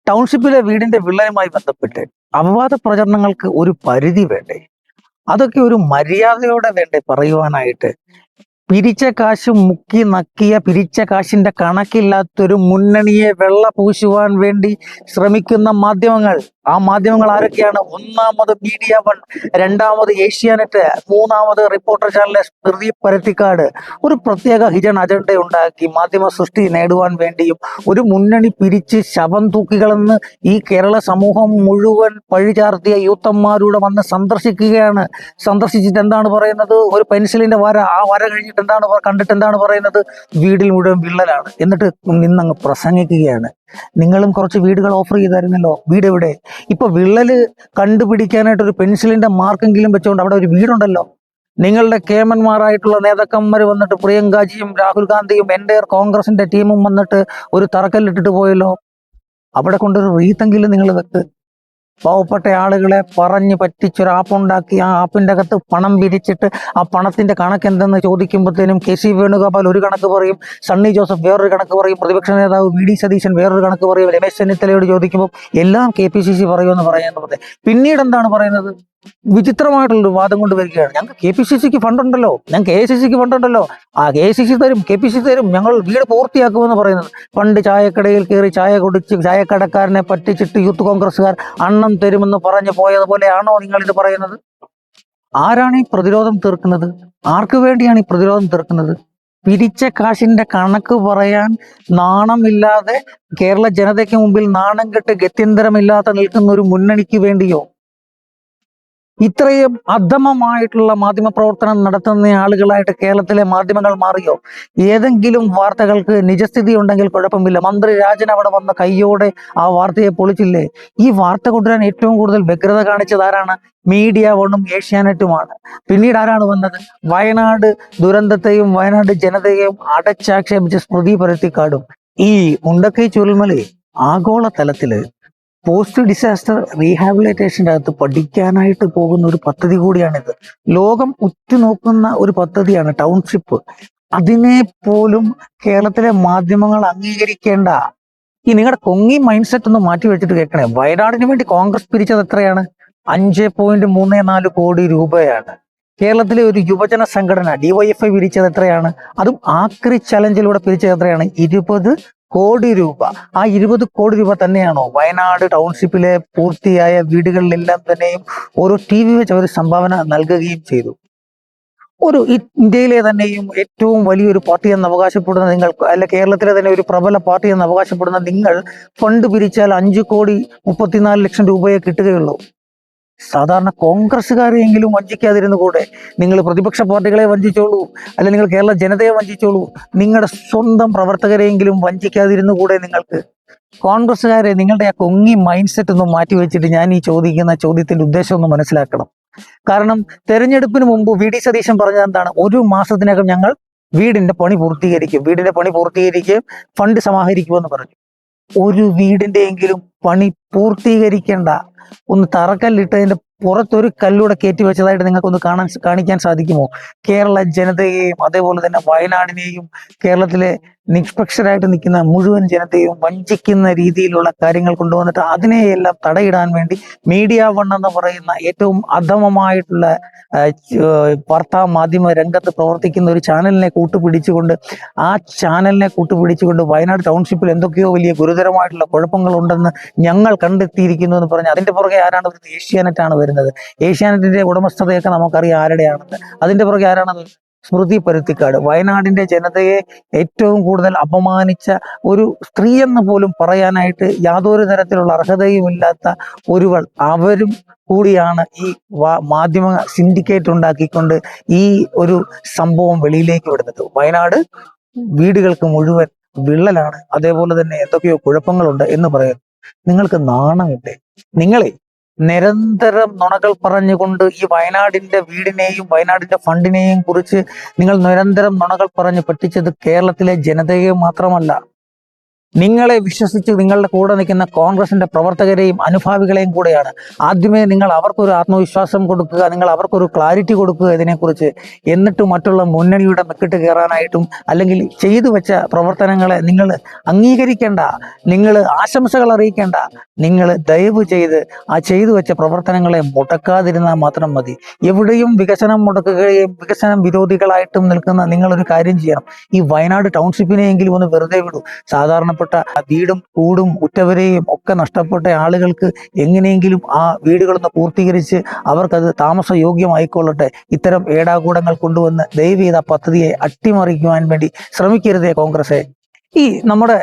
ടൗൺഷിപ്പിലെ വീടിന്റെ വിള്ളലുമായി ബന്ധപ്പെട്ട് അപവാദ പ്രചരണങ്ങൾക്ക് ഒരു പരിധി വേണ്ടേ? അതൊക്കെ ഒരു മര്യാദയോടെ വേണ്ടേ പറയുവാനായിട്ട്? പിരിച്ച കാശ് മുക്കി നക്കിയ പിരിച്ച കാശിന്റെ കണക്കില്ലാത്തൊരു മുന്നണിയെ വെള്ള പൂശുവാൻ വേണ്ടി ശ്രമിക്കുന്ന മാധ്യമങ്ങൾ, ആ മാധ്യമങ്ങൾ ആരൊക്കെയാണ്? ഒന്നാമത് മീഡിയ വൺ, രണ്ടാമത് ഏഷ്യാനെറ്റ്, മൂന്നാമത് റിപ്പോർട്ടർ ചാനലിലെ സ്മൃതി പരുത്തിക്കാട്. ഒരു പ്രത്യേക ഹിഡൻ അജണ്ട ഉണ്ടാക്കി മാധ്യമ സൃഷ്ടി നേടുവാൻ വേണ്ടിയും ഒരു മുന്നണി പിരിച്ച് ശവം തൂക്കികളെന്ന് ഈ കേരള സമൂഹം മുഴുവൻ പഴിചാർത്തിയ യൂത്തന്മാരൂടെ വന്ന് സന്ദർശിക്കുകയാണ്. സന്ദർശിച്ചിട്ട് എന്താണ് പറയുന്നത്? ഒരു പെൻസിലിന്റെ വര, ആ വര കഴിഞ്ഞിട്ട് കണ്ടിട്ട് എന്താണ് പറയുന്നത്? വീടിൽ മുഴുവൻ വിള്ളലാണ്. എന്നിട്ട് നിന്നങ്ങ് പ്രസംഗിക്കുകയാണ്. നിങ്ങളും കുറച്ച് വീടുകൾ ഓഫർ ചെയ്തായിരുന്നല്ലോ, വീട് എവിടെ? ഇപ്പൊ വിള്ളല് കണ്ടുപിടിക്കാനായിട്ട് ഒരു പെൻസിലിന്റെ മാർക്കെങ്കിലും വെച്ചുകൊണ്ട് അവിടെ ഒരു വീടുണ്ടല്ലോ. നിങ്ങളുടെ കേമന്മാരായിട്ടുള്ള നേതാക്കന്മാർ വന്നിട്ട്, പ്രിയങ്കാജിയും രാഹുൽ ഗാന്ധിയും എൻ്റെ കോൺഗ്രസിന്റെ ടീമും വന്നിട്ട് ഒരു തറക്കല്ലിട്ടിട്ട് പോയല്ലോ. അവിടെ കൊണ്ടൊരു റീത്തെങ്കിലും നിങ്ങൾ വെക്ക്. പാവപ്പെട്ട ആളുകളെ പറഞ്ഞ് പറ്റിച്ചൊരു ആപ്പുണ്ടാക്കി ആ ആപ്പിൻ്റെ അകത്ത് പണം പിരിച്ചിട്ട് ആ പണത്തിന്റെ കണക്ക് എന്തെന്ന് ചോദിക്കുമ്പോഴത്തേനും കെ.സി. വേണുഗോപാൽ ഒരു കണക്ക് പറയും, സണ്ണി ജോസഫ് വേറൊരു കണക്ക് പറയും, പ്രതിപക്ഷ നേതാവ് വി.ഡി. സതീശൻ വേറൊരു കണക്ക് പറയും, രമേശ് ചെന്നിത്തലയോട് ചോദിക്കുമ്പോൾ എല്ലാം KPCC പറയുമെന്ന് പറയുന്നത്. പിന്നീട് എന്താണ് പറയുന്നത്? വിചിത്രമായിട്ടുള്ളൊരു വാദം കൊണ്ട് വരികയാണ്. ഞങ്ങൾക്ക് KPCCക്ക് ഫണ്ടുണ്ടല്ലോ, ഞങ്ങൾക്ക് AICCക്ക് ഫണ്ടുണ്ടല്ലോ, ആ AICC തരും, KPCC തരും, ഞങ്ങൾ വീട് പൂർത്തിയാക്കുമെന്ന് പറയുന്നത്. പണ്ട് ചായക്കടയിൽ കയറി ചായ കുടിച്ച് ചായക്കടക്കാരനെ പറ്റിച്ചിട്ട് യൂത്ത് കോൺഗ്രസ്സുകാർ അണ്ണം തരുമെന്ന് പറഞ്ഞു പോയതുപോലെയാണോ നിങ്ങളിത് പറയുന്നത്? ആരാണ് ഈ പ്രതിരോധം തീർക്കുന്നത്? ആർക്കു വേണ്ടിയാണ് ഈ പ്രതിരോധം തീർക്കുന്നത്? പിരിച്ച കാശിന്റെ കണക്ക് പറയാൻ നാണമില്ലാതെ കേരള ജനതയ്ക്ക് മുമ്പിൽ നാണം കെട്ട് ഗത്യന്തരമില്ലാതെ നിൽക്കുന്ന ഒരു മുന്നണിക്ക് വേണ്ടിയോ? ഇത്രയും അധമമായിട്ടുള്ള മാധ്യമ പ്രവർത്തനം നടത്തുന്ന ആളുകളായിട്ട് കേരളത്തിലെ മാധ്യമങ്ങൾ മാറിയോ? ഏതെങ്കിലും വാർത്തകൾക്ക് നിജസ്ഥിതി ഉണ്ടെങ്കിൽ കുഴപ്പമില്ല. മന്ത്രി രാജൻ അവിടെ വന്ന കയ്യോടെ ആ വാർത്തയെ പൊളിച്ചില്ലേ? ഈ വാർത്ത കൊണ്ടുവരാൻ ഏറ്റവും കൂടുതൽ വ്യഗ്രത കാണിച്ചത് ആരാണ്? മീഡിയ വണ്ണും ഏഷ്യാനെറ്റുമാണ്. പിന്നീട് ആരാണ് വന്നത്? വയനാട് ദുരന്തത്തെയും വയനാട് ജനതയെയും അടച്ചാക്ഷേപിച്ച് സ്മൃതി പരുത്തിക്കാടും. ഈ മുണ്ടക്കൈ ചുരുൾമലി ആഗോള തലത്തില് പോസ്റ്റ് ഡിസാസ്റ്റർ റീഹാബിലിറ്റേഷൻ്റെ അകത്ത് പഠിക്കാനായിട്ട് പോകുന്ന ഒരു പദ്ധതി കൂടിയാണിത്. ലോകം ഉറ്റുനോക്കുന്ന ഒരു പദ്ധതിയാണ് ടൗൺഷിപ്പ്. അതിനെ പോലും കേരളത്തിലെ മാധ്യമങ്ങൾ അംഗീകരിക്കേണ്ട ഈ നിങ്ങളുടെ കൊങ്ങി മൈൻഡ് സെറ്റ് ഒന്ന് മാറ്റി വെച്ചിട്ട് കേൾക്കണേ. വയനാടിന് വേണ്ടി കോൺഗ്രസ് പിരിച്ചത് എത്രയാണ്? 5.34 കോടി രൂപയാണ്. കേരളത്തിലെ ഒരു യുവജന സംഘടന DYFI പിരിച്ചത് എത്രയാണ്? അതും ആക്രി ചലഞ്ചിലൂടെ പിരിച്ചത് എത്രയാണ്? 20 കോടി രൂപ. ആ 20 കോടി രൂപ തന്നെയാണോ വയനാട് ടൗൺഷിപ്പിലെ പൂർത്തിയായ വീടുകളിലെല്ലാം തന്നെയും ഓരോ TV വെച്ച് അവർ സംഭാവന നൽകുകയും ചെയ്തു? ഒരു ഇന്ത്യയിലെ തന്നെയും ഏറ്റവും വലിയൊരു പാർട്ടി എന്ന് അവകാശപ്പെടുന്ന നിങ്ങൾ, അല്ല കേരളത്തിലെ തന്നെ ഒരു പ്രബല പാർട്ടി എന്ന് അവകാശപ്പെടുന്ന നിങ്ങൾ ഫണ്ട് പിരിച്ചാൽ 5,34,00,000 രൂപയെ കിട്ടുകയുള്ളൂ. സാധാരണ കോൺഗ്രസ്സുകാരെയെങ്കിലും വഞ്ചിക്കാതിരുന്നു കൂടെ? നിങ്ങൾ പ്രതിപക്ഷ പാർട്ടികളെ വഞ്ചിച്ചോളൂ, അല്ല നിങ്ങൾ കേരള ജനതയെ വഞ്ചിച്ചോളൂ, നിങ്ങളുടെ സ്വന്തം പ്രവർത്തകരെയെങ്കിലും വഞ്ചിക്കാതിരുന്നു കൂടെ നിങ്ങൾക്ക്? കോൺഗ്രസ്സുകാരെ, നിങ്ങളുടെ ആ കൊങ്ങി മൈൻഡ് സെറ്റ് ഒന്ന് മാറ്റി വെച്ചിട്ട് ഞാൻ ഈ ചോദിക്കുന്ന ചോദ്യത്തിന്റെ ഉദ്ദേശം ഒന്ന് മനസ്സിലാക്കണം. കാരണം തെരഞ്ഞെടുപ്പിന് മുമ്പ് വി.ഡി. സതീശൻ പറഞ്ഞത് എന്താണ്? 1 മാസത്തിനകം ഞങ്ങൾ വീടിന്റെ പണി പൂർത്തീകരിക്കും, ഫണ്ട് സമാഹരിക്കുമെന്ന് പറഞ്ഞു. ഒരു വീടിന്റെയെങ്കിലും പണി പൂർത്തീകരിക്കേണ്ട, ഒന്ന് തറക്കല്ലിട്ടതിന്റെ പുറത്തൊരു കല്ലൂടെ കയറ്റി വെച്ചതായിട്ട് നിങ്ങൾക്കൊന്ന് കാണിക്കാൻ സാധിക്കുമോ? കേരള ജനതയെയും അതേപോലെ തന്നെ വയനാടിനെയും കേരളത്തിലെ നിഷ്പക്ഷരായിട്ട് നിൽക്കുന്ന മുഴുവൻ ജനതയെയും വഞ്ചിക്കുന്ന രീതിയിലുള്ള കാര്യങ്ങൾ കൊണ്ടുവന്നിട്ട് അതിനെയെല്ലാം തടയിടാൻ വേണ്ടി മീഡിയ വൺ എന്ന് പറയുന്ന ഏറ്റവും അധമമായിട്ടുള്ള വാർത്താ മാധ്യമ രംഗത്ത് പ്രവർത്തിക്കുന്ന ഒരു ചാനലിനെ കൂട്ടുപിടിച്ചുകൊണ്ട് വയനാട് ടൗൺഷിപ്പിൽ എന്തൊക്കെയോ വലിയ ഗുരുതരമായിട്ടുള്ള കുഴപ്പങ്ങളുണ്ടെന്ന് ഞങ്ങൾ കണ്ടെത്തിയിരിക്കുന്നു എന്ന് പറഞ്ഞ് അതിന്റെ പുറകെ ആരാണ് വരുന്നത്? ഏഷ്യാനെറ്റാണ് വരുന്നത്. ഏഷ്യാനെറ്റിന്റെ ഉടമസ്ഥതയൊക്കെ നമുക്കറിയാം ആരുടെയാണെന്ന്. അതിന്റെ പുറകെ ആരാണ്? സ്മൃതി പരുത്തിക്കാട്. വയനാടിന്റെ ജനതയെ ഏറ്റവും കൂടുതൽ അപമാനിച്ച ഒരു സ്ത്രീ എന്ന് പോലും പറയാനായിട്ട് യാതൊരു തരത്തിലുള്ള അർഹതയുമില്ലാത്ത ഒരുവൾ, അവരും കൂടിയാണ് ഈ മാധ്യമ സിൻഡിക്കേറ്റ് ഉണ്ടാക്കിക്കൊണ്ട് ഈ ഒരു സംഭവം വെളിയിലേക്ക് വിടുന്നത്. വയനാട് വീടുകൾക്ക് മുഴുവൻ വിള്ളലാണ്, അതേപോലെ തന്നെ എന്തൊക്കെയോ കുഴപ്പങ്ങളുണ്ട് എന്ന് പറയുന്നു. നിങ്ങൾക്ക് നാണമില്ലേ? നിങ്ങളെ നിരന്തരം നുണകൾ പറഞ്ഞുകൊണ്ട് ഈ വയനാടിന്റെ വീടിനെയും വയനാടിന്റെ ഫണ്ടിനെയും കുറിച്ച് നിങ്ങൾ നിരന്തരം നുണകൾ പറഞ്ഞ് പറ്റിച്ചത് കേരളത്തിലെ ജനതയെ മാത്രമല്ല, നിങ്ങളെ വിശ്വസിച്ച് നിങ്ങളുടെ കൂടെ നിൽക്കുന്ന കോൺഗ്രസിന്റെ പ്രവർത്തകരെയും അനുഭാവികളെയും കൂടെയാണ്. ആദ്യമേ നിങ്ങൾ അവർക്കൊരു ആത്മവിശ്വാസം കൊടുക്കുക, നിങ്ങൾ അവർക്കൊരു ക്ലാരിറ്റി കൊടുക്കുക ഇതിനെക്കുറിച്ച്. എന്നിട്ട് മറ്റുള്ള മുന്നണിയുടെ മെക്കിട്ട് കയറാനായിട്ടും അല്ലെങ്കിൽ ചെയ്തു വെച്ച പ്രവർത്തനങ്ങളെ നിങ്ങൾ അംഗീകരിക്കേണ്ട, നിങ്ങൾ ആശംസകൾ അറിയിക്കേണ്ട. നിങ്ങൾ ദയവ് ചെയ്ത് ആ ചെയ്തു വെച്ച പ്രവർത്തനങ്ങളെ മുടക്കാതിരുന്നാൽ മാത്രം മതി. എവിടെയും വികസനം മുടക്കുകയും വികസനം വിരോധികളായിട്ടും നിൽക്കുന്ന നിങ്ങളൊരു കാര്യം ചെയ്യണം. ഈ വയനാട് ടൗൺഷിപ്പിനെയെങ്കിലും ഒന്ന് വെറുതെ വിടൂ. സാധാരണപ്പെട്ട വീടും കൂടും ഉറ്റവരെയും ഒക്കെ നഷ്ടപ്പെട്ട ആളുകൾക്ക് എങ്ങനെയെങ്കിലും ആ വീടുകളൊന്ന് പൂർത്തീകരിച്ച് അവർക്കത് താമസയോഗ്യമായിക്കൊള്ളട്ടെ. ഇത്തരം ഏടാകൂടങ്ങൾ കൊണ്ടുവന്ന് ദയവ് ചെയ്ത പദ്ധതിയെ അട്ടിമറിക്കുവാൻ വേണ്ടി ശ്രമിക്കരുതേ കോൺഗ്രസെ. ഈ നമ്മുടെ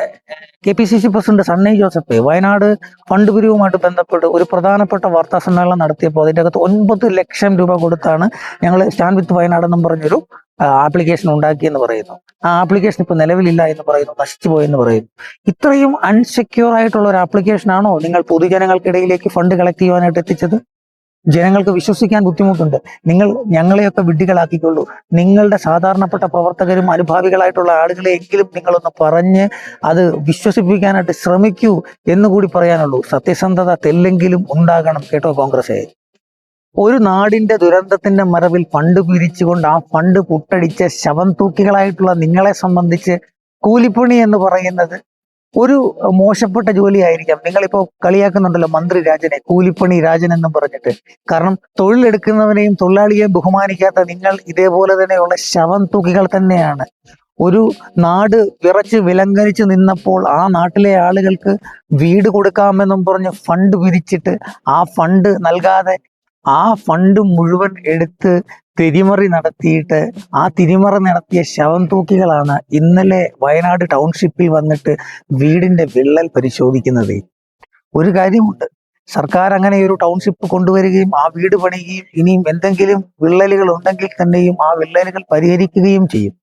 KPCC president Sunny Joseph Wayanad fund പിരിവുമായിട്ട് ബന്ധപ്പെട്ട് ഒരു പ്രധാനപ്പെട്ട വാർത്താ സമ്മേളനം നടത്തിയപ്പോൾ അതിൻ്റെ അകത്ത് 9 ലക്ഷം രൂപ കൊടുത്താണ് ഞങ്ങൾ സ്റ്റാൻഡ് വിത്ത് വയനാട് എന്നും പറഞ്ഞൊരു ആപ്ലിക്കേഷൻ ഉണ്ടാക്കിയെന്ന് പറയുന്നു. ആ ആപ്ലിക്കേഷൻ ഇപ്പൊ നിലവിലില്ല എന്ന് പറയുന്നു, നശിച്ചു പോയെന്ന് പറയുന്നു. ഇത്രയും അൺസെക്യൂർ ആയിട്ടുള്ള ഒരു ആപ്ലിക്കേഷനാണോ നിങ്ങൾ പൊതുജനങ്ങൾക്കിടയിലേക്ക് ഫണ്ട് കളക്ട് ചെയ്യുവാനായിട്ട് എത്തിച്ചത്? ജനങ്ങൾക്ക് വിശ്വസിക്കാൻ ബുദ്ധിമുട്ടുണ്ട്. നിങ്ങൾ ഞങ്ങളെയൊക്കെ വിഡ്ഢികളാക്കിക്കൊള്ളൂ. നിങ്ങളുടെ സാധാരണപ്പെട്ട പ്രവർത്തകരും അനുഭാവികളായിട്ടുള്ള ആളുകളെയെങ്കിലും നിങ്ങളൊന്ന് പറഞ്ഞ് അത് വിശ്വസിപ്പിക്കാനായിട്ട് ശ്രമിക്കൂ എന്നുകൂടി പറയാനുള്ളൂ. സത്യസന്ധത തെല്ലെങ്കിലും ഉണ്ടാകണം കേട്ടോ കോൺഗ്രസേ. ഒരു നാടിന്റെ ദുരന്തത്തിന്റെ മറവിൽ ഫണ്ട് പിരിച്ചുകൊണ്ട് ആ ഫണ്ട് പുട്ടടിച്ച ശവം തൂക്കികളായിട്ടുള്ള നിങ്ങളെ സംബന്ധിച്ച് കൂലിപ്പണി എന്ന് പറയുന്നത് ഒരു മോശപ്പെട്ട ജോലിയായിരിക്കാം. നിങ്ങളിപ്പോ കളിയാക്കുന്നുണ്ടല്ലോ മന്ത്രി രാജനെ, കൂലിപ്പണി രാജൻ എന്നും പറഞ്ഞിട്ട്. കാരണം തൊഴിലെടുക്കുന്നവനെയും തൊഴിലാളിയെയും ബഹുമാനിക്കാത്ത നിങ്ങൾ ഇതേപോലെ തന്നെയുള്ള ശവം തൂക്കികൾ തന്നെയാണ്. ഒരു നാട് വിറച്ച് വിലങ്കരിച്ച് നിന്നപ്പോൾ ആ നാട്ടിലെ ആളുകൾക്ക് വീട് കൊടുക്കാമെന്നും പറഞ്ഞ് ഫണ്ട് പിരിച്ചിട്ട് ആ ഫണ്ട് നൽകാതെ ആ ഫണ്ട് മുഴുവൻ എടുത്ത് തിരിമറി നടത്തിയിട്ട് ആ തിരിമറി നടത്തിയ ശവം തൂക്കികളാണ് ഇന്നലെ വയനാട് ടൗൺഷിപ്പിൽ വന്നിട്ട് വീടിന്റെ വിള്ളൽ പരിശോധിക്കുന്നത്. ഒരു കാര്യമുണ്ട്, സർക്കാർ അങ്ങനെ ഒരു ടൗൺഷിപ്പ് കൊണ്ടുവരികയും ആ വീട് പണിയുകയും ഇനിയും എന്തെങ്കിലും വിള്ളലുകൾ ഉണ്ടെങ്കിൽ തന്നെയും ആ വിള്ളലുകൾ പരിഹരിക്കുകയും ചെയ്യും.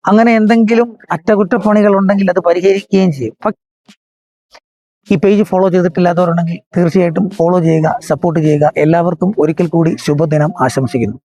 അങ്ങനെ എന്തെങ്കിലും അറ്റകുറ്റപ്പണികൾ ഉണ്ടെങ്കിൽ അത് പരിഹരിക്കുകയും ചെയ്യും. ഈ പേജ് ഫോളോ ചെയ്തിട്ടില്ലാത്തവരുണ്ടെങ്കിൽ തീർച്ചയായിട്ടും ഫോളോ ചെയ്യുക, സപ്പോർട്ട് ചെയ്യുക. എല്ലാവർക്കും ഒരിക്കൽ കൂടി ശുഭദിനം ആശംസിക്കുന്നു.